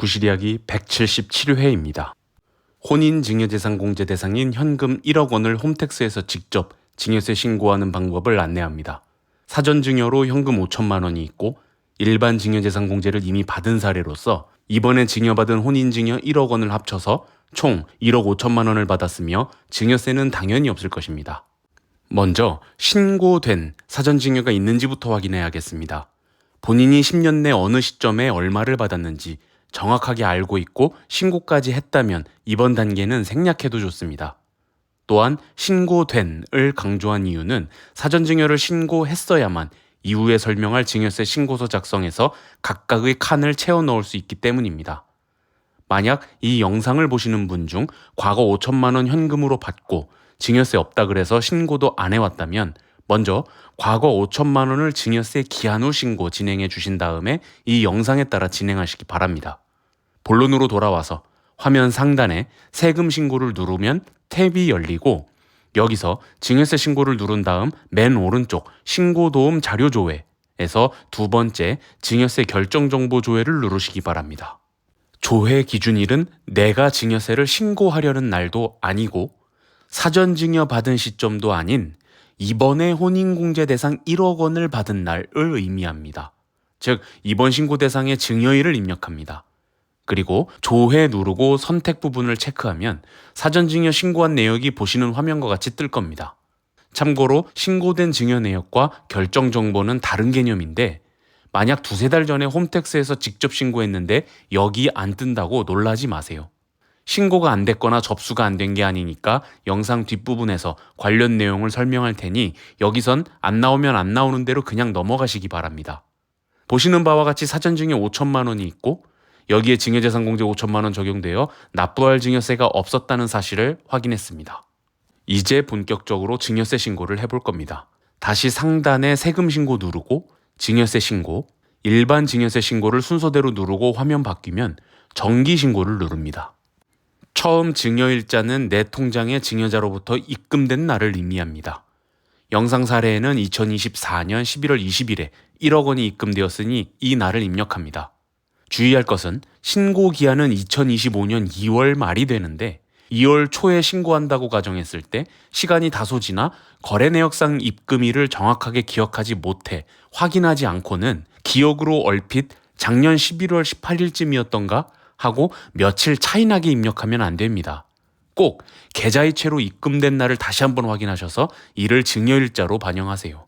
구실이야기 177회입니다. 혼인증여재산공제 대상인 현금 1억 원을 홈택스에서 직접 증여세 신고하는 방법을 안내합니다. 사전증여로 현금 5천만 원이 있고 일반 증여재산공제를 이미 받은 사례로서 이번에 증여받은 혼인증여 1억 원을 합쳐서 총 1억 5천만 원을 받았으며 증여세는 당연히 없을 것입니다. 먼저 신고된 사전증여가 있는지부터 확인해야겠습니다. 본인이 10년 내 어느 시점에 얼마를 받았는지 정확하게 알고 있고 신고까지 했다면 이번 단계는 생략해도 좋습니다. 또한 신고된을 강조한 이유는 사전증여를 신고했어야만 이후에 설명할 증여세 신고서 작성에서 각각의 칸을 채워 넣을 수 있기 때문입니다. 만약 이 영상을 보시는 분 중 과거 5천만 원 현금으로 받고 증여세 없다 그래서 신고도 안 해왔다면 먼저 과거 5천만 원을 증여세 기한 후 신고 진행해 주신 다음에 이 영상에 따라 진행하시기 바랍니다. 본론으로 돌아와서 화면 상단에 세금 신고를 누르면 탭이 열리고 여기서 증여세 신고를 누른 다음 맨 오른쪽 신고도움 자료 조회에서 두 번째 증여세 결정 정보 조회를 누르시기 바랍니다. 조회 기준일은 내가 증여세를 신고하려는 날도 아니고 사전 증여 받은 시점도 아닌 이번에 혼인공제 대상 1억 원을 받은 날을 의미합니다. 즉 이번 신고 대상의 증여일을 입력합니다. 그리고 조회 누르고 선택 부분을 체크하면 사전증여 신고한 내역이 보시는 화면과 같이 뜰 겁니다. 참고로 신고된 증여 내역과 결정 정보는 다른 개념인데 만약 두세 달 전에 홈택스에서 직접 신고했는데 여기 안 뜬다고 놀라지 마세요. 신고가 안 됐거나 접수가 안 된 게 아니니까 영상 뒷부분에서 관련 내용을 설명할 테니 여기선 안 나오면 안 나오는 대로 그냥 넘어가시기 바랍니다. 보시는 바와 같이 사전증여 5천만 원이 있고 여기에 증여재산공제 5천만 원 적용되어 납부할 증여세가 없었다는 사실을 확인했습니다. 이제 본격적으로 증여세 신고를 해볼 겁니다. 다시 상단에 세금 신고 누르고 증여세 신고, 일반 증여세 신고를 순서대로 누르고 화면 바뀌면 정기 신고를 누릅니다. 처음 증여일자는 내 통장에 증여자로부터 입금된 날을 의미합니다. 영상 사례에는 2024년 11월 20일에 1억 원이 입금되었으니 이 날을 입력합니다. 주의할 것은 신고 기한은 2025년 2월 말이 되는데 2월 초에 신고한다고 가정했을 때 시간이 다소 지나 거래 내역상 입금일을 정확하게 기억하지 못해 확인하지 않고는 기억으로 얼핏 작년 11월 18일쯤이었던가 하고 며칠 차이나게 입력하면 안 됩니다. 꼭 계좌이체로 입금된 날을 다시 한번 확인하셔서 이를 증여일자로 반영하세요.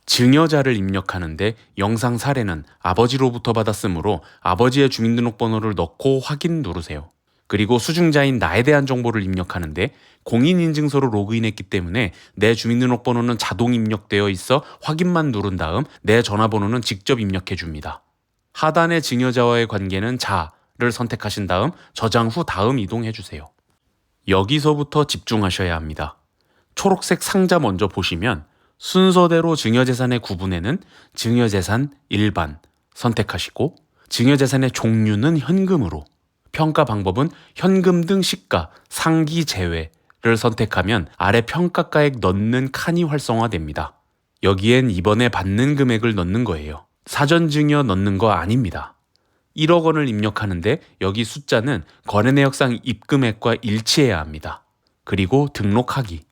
증여자를 입력하는데 영상 사례는 아버지로부터 받았으므로 아버지의 주민등록번호를 넣고 확인 누르세요. 그리고 수증자인 나에 대한 정보를 입력하는데 공인인증서로 로그인했기 때문에 내 주민등록번호는 자동 입력되어 있어 확인만 누른 다음 내 전화번호는 직접 입력해 줍니다. 하단의 증여자와의 관계는 자를 선택하신 다음 저장 후 다음 이동해 주세요. 여기서부터 집중하셔야 합니다. 초록색 상자 먼저 보시면 순서대로 증여재산의 구분에는 증여재산 일반 선택하시고 증여재산의 종류는 현금으로 평가 방법은 현금 등 시가 상기 제외를 선택하면 아래 평가가액 넣는 칸이 활성화됩니다. 여기엔 이번에 받는 금액을 넣는 거예요. 사전증여 넣는 거 아닙니다. 1억 원을 입력하는데 여기 숫자는 거래내역상 입금액과 일치해야 합니다. 그리고 등록하기.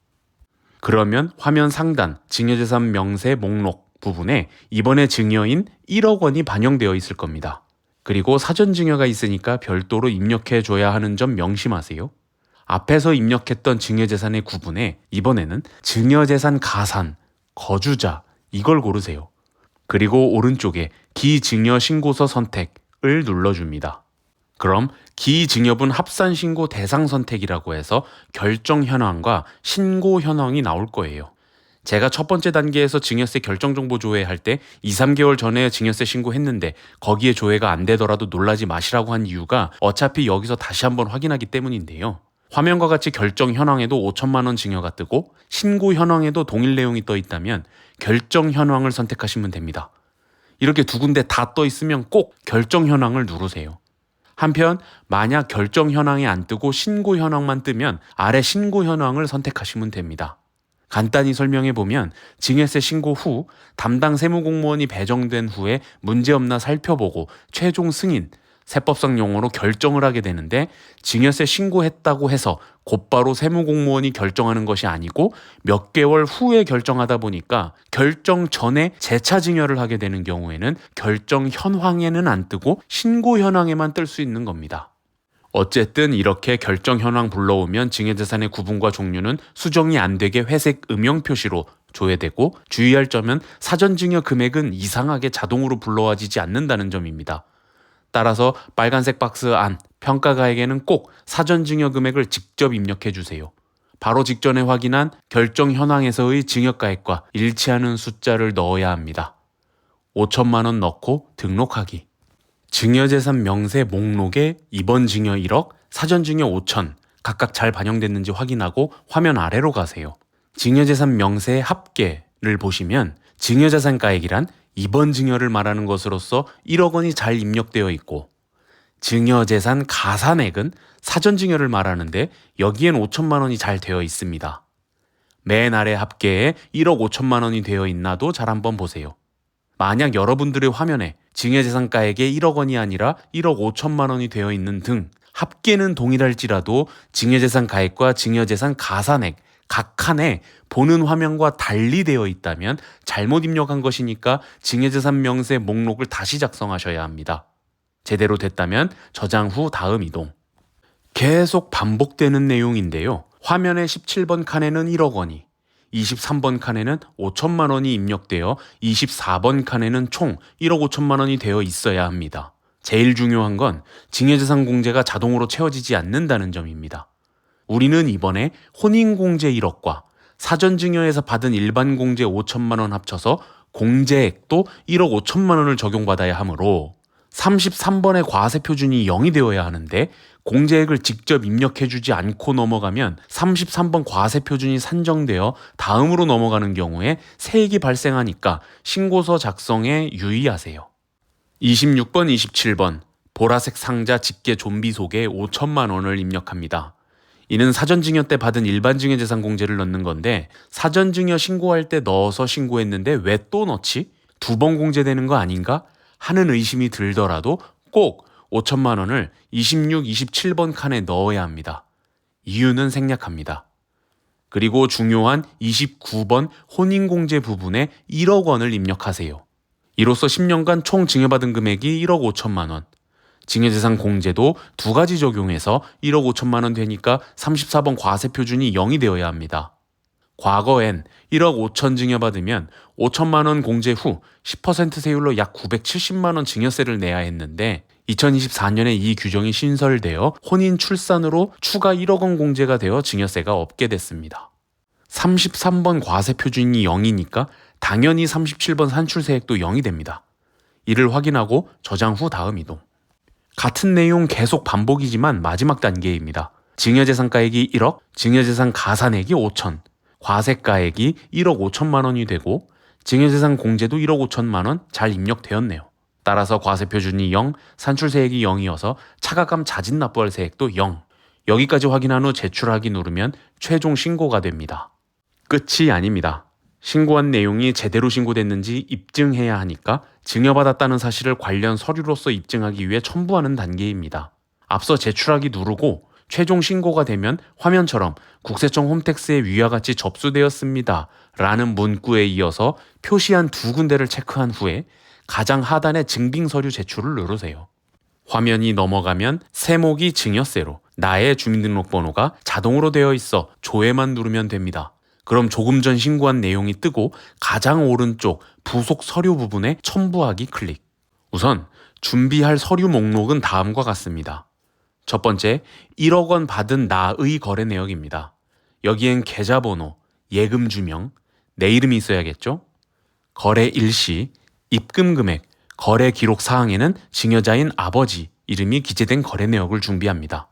그러면 화면 상단 증여재산 명세 목록 부분에 이번에 증여인 1억 원이 반영되어 있을 겁니다. 그리고 사전증여가 있으니까 별도로 입력해줘야 하는 점 명심하세요. 앞에서 입력했던 증여재산의 구분에 이번에는 증여재산 가산, 거주자 이걸 고르세요. 그리고 오른쪽에 기증여 신고서 선택을 눌러줍니다. 그럼 기증여분 합산신고 대상 선택이라고 해서 결정 현황과 신고 현황이 나올 거예요. 제가 첫 번째 단계에서 증여세 결정 정보 조회할 때 2, 3개월 전에 증여세 신고했는데 거기에 조회가 안 되더라도 놀라지 마시라고 한 이유가 어차피 여기서 다시 한번 확인하기 때문인데요. 화면과 같이 결정 현황에도 5천만 원 증여가 뜨고 신고 현황에도 동일 내용이 떠 있다면 결정 현황을 선택하시면 됩니다. 이렇게 두 군데 다 떠 있으면 꼭 결정 현황을 누르세요. 한편 만약 결정 현황이 안 뜨고 신고 현황만 뜨면 아래 신고 현황을 선택하시면 됩니다. 간단히 설명해보면 증여세 신고 후 담당 세무공무원이 배정된 후에 문제없나 살펴보고 최종 승인, 세법상 용어로 결정을 하게 되는데 증여세 신고했다고 해서 곧바로 세무공무원이 결정하는 것이 아니고 몇 개월 후에 결정하다 보니까 결정 전에 재차 증여를 하게 되는 경우에는 결정 현황에는 안 뜨고 신고 현황에만 뜰 수 있는 겁니다. 어쨌든 이렇게 결정 현황 불러오면 증여재산의 구분과 종류는 수정이 안 되게 회색 음영 표시로 조회되고 주의할 점은 사전 증여 금액은 이상하게 자동으로 불러와지지 않는다는 점입니다. 따라서 빨간색 박스 안 평가가에게는 꼭 사전 증여 금액을 직접 입력해 주세요. 바로 직전에 확인한 결정 현황에서의 증여가액과 일치하는 숫자를 넣어야 합니다. 5천만 원 넣고 등록하기. 증여재산 명세 목록에 이번 증여 1억, 사전 증여 5천 각각 잘 반영됐는지 확인하고 화면 아래로 가세요. 증여재산 명세의 합계를 보시면 증여재산가액이란 이번 증여를 말하는 것으로서 1억 원이 잘 입력되어 있고 증여재산 가산액은 사전 증여를 말하는데 여기엔 5천만 원이 잘 되어 있습니다. 맨 아래 합계에 1억 5천만 원이 되어 있나도 잘 한번 보세요. 만약 여러분들의 화면에 증여재산가액에 1억 원이 아니라 1억 5천만 원이 되어 있는 등 합계는 동일할지라도 증여재산 가액과 증여재산 가산액 각 칸에 보는 화면과 달리 되어 있다면 잘못 입력한 것이니까 증여재산 명세 목록을 다시 작성하셔야 합니다. 제대로 됐다면 저장 후 다음 이동. 계속 반복되는 내용인데요. 화면의 17번 칸에는 1억 원이, 23번 칸에는 5천만 원이 입력되어 24번 칸에는 총 1억 5천만 원이 되어 있어야 합니다. 제일 중요한 건 증여재산 공제가 자동으로 채워지지 않는다는 점입니다. 우리는 이번에 혼인공제 1억과 사전증여에서 받은 일반공제 5천만 원 합쳐서 공제액도 1억 5천만 원을 적용받아야 하므로 33번의 과세표준이 0이 되어야 하는데 공제액을 직접 입력해주지 않고 넘어가면 33번 과세표준이 산정되어 다음으로 넘어가는 경우에 세액이 발생하니까 신고서 작성에 유의하세요. 26번, 27번 보라색 상자 집계 좀비 속에 5천만 원을 입력합니다. 이는 사전증여 때 받은 일반증여재산 공제를 넣는 건데 사전증여 신고할 때 넣어서 신고했는데 왜 또 넣지? 2번 공제되는 거 아닌가? 하는 의심이 들더라도 꼭 5천만 원을 26, 27번 칸에 넣어야 합니다. 이유는 생략합니다. 그리고 중요한 29번 혼인공제 부분에 1억 원을 입력하세요. 이로써 10년간 총 증여받은 금액이 1억 5천만 원. 증여재산 공제도 두 가지 적용해서 1억 5천만 원 되니까 34번 과세표준이 0이 되어야 합니다. 과거엔 1억 5천 증여받으면 5천만 원 공제 후 10% 세율로 약 970만 원 증여세를 내야 했는데 2024년에 이 규정이 신설되어 혼인 출산으로 추가 1억 원 공제가 되어 증여세가 없게 됐습니다. 33번 과세표준이 0이니까 당연히 37번 산출세액도 0이 됩니다. 이를 확인하고 저장 후 다음 이동. 같은 내용 계속 반복이지만 마지막 단계입니다. 증여재산가액이 1억, 증여재산 가산액이 5천, 과세가액이 1억 5천만 원이 되고 증여재산 공제도 1억 5천만 원 잘 입력되었네요. 따라서 과세표준이 0, 산출세액이 0이어서 차가감 자진 납부할 세액도 0. 여기까지 확인한 후 제출하기 누르면 최종 신고가 됩니다. 끝이 아닙니다. 신고한 내용이 제대로 신고됐는지 입증해야 하니까 증여받았다는 사실을 관련 서류로서 입증하기 위해 첨부하는 단계입니다. 앞서 제출하기 누르고 최종 신고가 되면 화면처럼 국세청 홈택스에 위와 같이 접수되었습니다 라는 문구에 이어서 표시한 두 군데를 체크한 후에 가장 하단의 증빙 서류 제출을 누르세요. 화면이 넘어가면 세목이 증여세로 나의 주민등록번호가 자동으로 되어 있어 조회만 누르면 됩니다. 그럼 조금 전 신고한 내용이 뜨고 가장 오른쪽 부속 서류 부분에 첨부하기 클릭. 우선 준비할 서류 목록은 다음과 같습니다. 첫 번째, 1억 원 받은 나의 거래 내역입니다. 여기엔 계좌번호, 예금 주명, 내 이름이 있어야겠죠? 거래 일시, 입금 금액, 거래 기록 사항에는 증여자인 아버지 이름이 기재된 거래 내역을 준비합니다.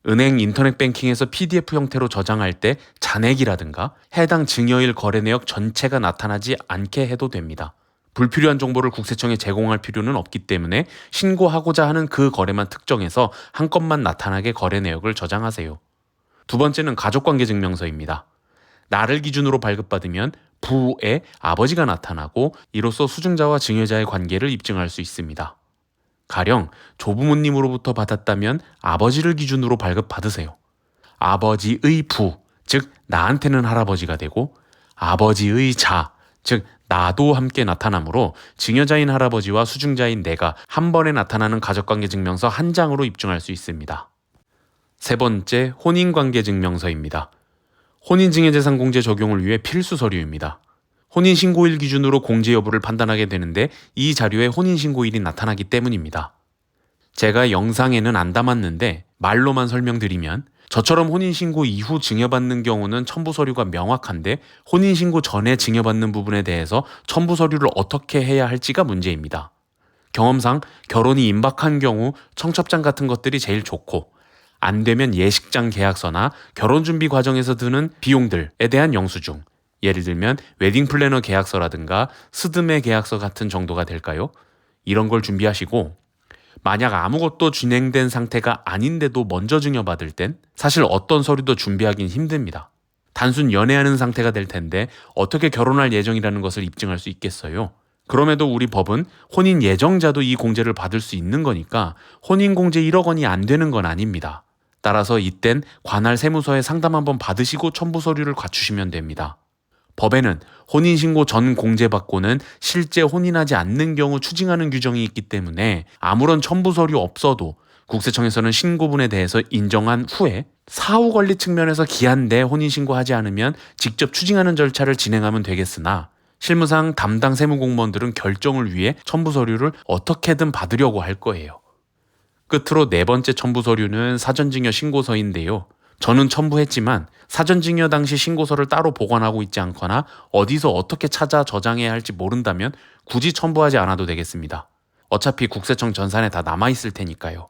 은행 인터넷 뱅킹에서 PDF 형태로 저장할 때 잔액이라든가 해당 증여일 거래 내역 전체가 나타나지 않게 해도 됩니다. 불필요한 정보를 국세청에 제공할 필요는 없기 때문에 신고하고자 하는 그 거래만 특정해서 한건만 나타나게 거래 내역을 저장하세요. 두 번째는 가족관계증명서입니다. 나를 기준으로 발급받으면 부의 아버지가 나타나고 이로써 수증자와 증여자의 관계를 입증할 수 있습니다. 가령 조부모님으로부터 받았다면 아버지를 기준으로 발급받으세요. 아버지의 부, 즉 나한테는 할아버지가 되고 아버지의 자, 즉 나도 함께 나타나므로 증여자인 할아버지와 수증자인 내가 한 번에 나타나는 가족관계증명서 한 장으로 입증할 수 있습니다. 세 번째, 혼인관계증명서입니다. 혼인증여재산공제 적용을 위해 필수 서류입니다. 혼인신고일 기준으로 공제 여부를 판단하게 되는데 이 자료에 혼인신고일이 나타나기 때문입니다. 제가 영상에는 안 담았는데 말로만 설명드리면 저처럼 혼인신고 이후 증여받는 경우는 첨부 서류가 명확한데 혼인신고 전에 증여받는 부분에 대해서 첨부 서류를 어떻게 해야 할지가 문제입니다. 경험상 결혼이 임박한 경우 청첩장 같은 것들이 제일 좋고 안 되면 예식장 계약서나 결혼 준비 과정에서 드는 비용들에 대한 영수증, 예를 들면 웨딩 플래너 계약서라든가 스드메 계약서 같은 정도가 될까요? 이런 걸 준비하시고 만약 아무것도 진행된 상태가 아닌데도 먼저 증여받을 땐 사실 어떤 서류도 준비하긴 힘듭니다. 단순 연애하는 상태가 될 텐데 어떻게 결혼할 예정이라는 것을 입증할 수 있겠어요? 그럼에도 우리 법은 혼인 예정자도 이 공제를 받을 수 있는 거니까 혼인공제 1억 원이 안 되는 건 아닙니다. 따라서 이땐 관할 세무서에 상담 한번 받으시고 첨부 서류를 갖추시면 됩니다. 법에는 혼인신고 전 공제받고는 실제 혼인하지 않는 경우 추징하는 규정이 있기 때문에 아무런 첨부 서류 없어도 국세청에서는 신고분에 대해서 인정한 후에 사후 관리 측면에서 기한 내 혼인신고하지 않으면 직접 추징하는 절차를 진행하면 되겠으나 실무상 담당 세무공무원들은 결정을 위해 첨부 서류를 어떻게든 받으려고 할 거예요. 끝으로 네 번째 첨부 서류는 사전증여 신고서인데요. 저는 첨부했지만 사전증여 당시 신고서를 따로 보관하고 있지 않거나 어디서 어떻게 찾아 저장해야 할지 모른다면 굳이 첨부하지 않아도 되겠습니다. 어차피 국세청 전산에 다 남아있을 테니까요.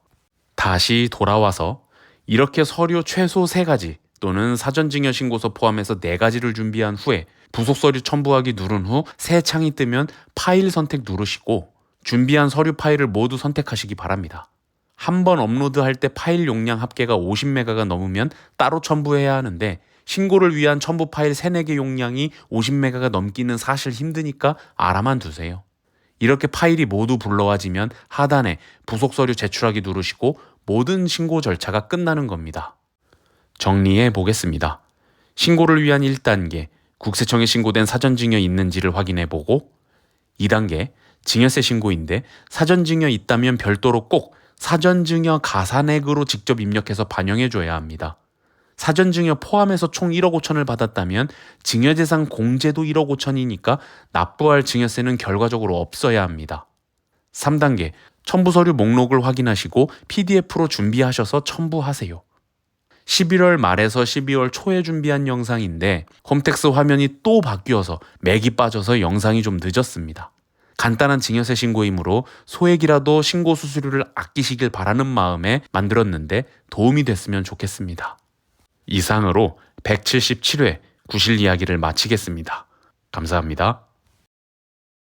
다시 돌아와서 이렇게 서류 최소 3가지 또는 사전증여 신고서 포함해서 4가지를 준비한 후에 부속 서류 첨부하기 누른 후 새 창이 뜨면 파일 선택 누르시고 준비한 서류 파일을 모두 선택하시기 바랍니다. 한 번 업로드할 때 파일 용량 합계가 50메가가 넘으면 따로 첨부해야 하는데 신고를 위한 첨부 파일 3, 4개 용량이 50메가가 넘기는 사실 힘드니까 알아만 두세요. 이렇게 파일이 모두 불러와지면 하단에 부속 서류 제출하기 누르시고 모든 신고 절차가 끝나는 겁니다. 정리해 보겠습니다. 신고를 위한 1단계, 국세청에 신고된 사전증여 있는지를 확인해 보고 2단계, 증여세 신고인데 사전증여 있다면 별도로 꼭 사전증여 가산액으로 직접 입력해서 반영해줘야 합니다. 사전증여 포함해서 총 1억 5천을 받았다면 증여재산 공제도 1억 5천이니까 납부할 증여세는 결과적으로 없어야 합니다. 3단계, 첨부서류 목록을 확인하시고 PDF로 준비하셔서 첨부하세요. 11월 말에서 12월 초에 준비한 영상인데 홈택스 화면이 또 바뀌어서 맥이 빠져서 영상이 좀 늦었습니다. 간단한 증여세 신고이므로 소액이라도 신고 수수료를 아끼시길 바라는 마음에 만들었는데 도움이 됐으면 좋겠습니다. 이상으로 177회 구실 이야기를 마치겠습니다. 감사합니다.